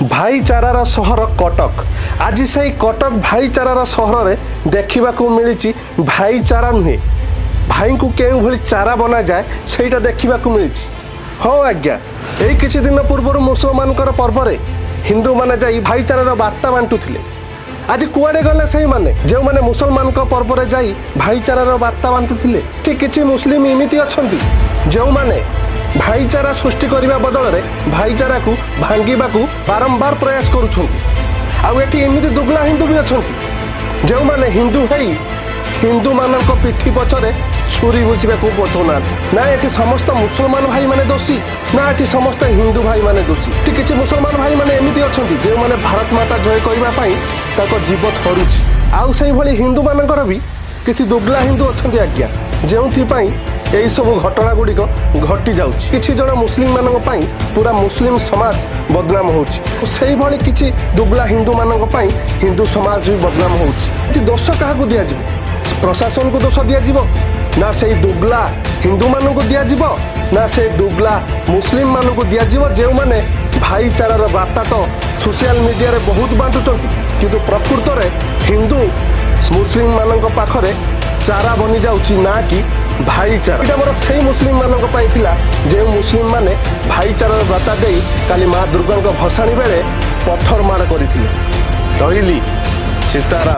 भाईचारार सहर कटक। आज से कटक भाईचारार सहर में देखा मिली भाईचारा नुहे भाई को क्यों भली चारा बना जाए सहीटा देखा मिली। हाँ आज्ञा, यही किसी दिन पूर्व मुसलमान पर्व में हिंदू मैंने जा भाईचारार वार्ता बांटुले। आज कुआड़े गले से मैंने जो मैंने मुसलमान पर्व में जा भाईचारार वार्ता बांटुले। ठीक किसी मुस्लिम इमिति अच्छा जो मैंने भाईचारा सृष्टि करने बदल में भाईचारा को भांगा बारंबार प्रयास करुँच। दुगला हिंदू भी अच्छा जो मैंने हिंदू है हिंदू मान पिठी पछरे छुरी भूषा पछौना ना। ये समस्त मुसलमान भाई माने दोषी ना ये समस्त हिंदू भाई माने दोषी। ठीक किसी मुसलमान भाई माने एमती अच्छा जो मैंने भारत माता जय करने जीव थरुच। आउ से भली हिंदू मानकर भी किसी दुगला हिंदू अच्छा आज्ञा जो यही सब घटना गुड़िक घटी जाऊँगी। किसी जन मुस्लिम मान पूरा मुस्लिम समाज बदनाम होती किसी दुगला हिंदू मान हिंदू समाज भी बदनाम होती। दोष क्या दिया प्रशासन को दोष दिया ना से दुगला हिंदू मान को दिया ना से दुगला मुस्लिम मान को दिया जो मैंने भाईचारार वार्ता तो सोशल मीडिया रे बहुत बांटुंट किंतु प्रकृत में हिंदू मुस्लिम मान पाखरे चारा बनी जाउची ना कि भाईचारा। ये मोर से मुस्लिम मान जो मुस्लिम माने भाईचारार वार्ता दे काली माँ दुर्गा भसाणी बेले पत्थर माड़ करथिले। रहिली सीताराम।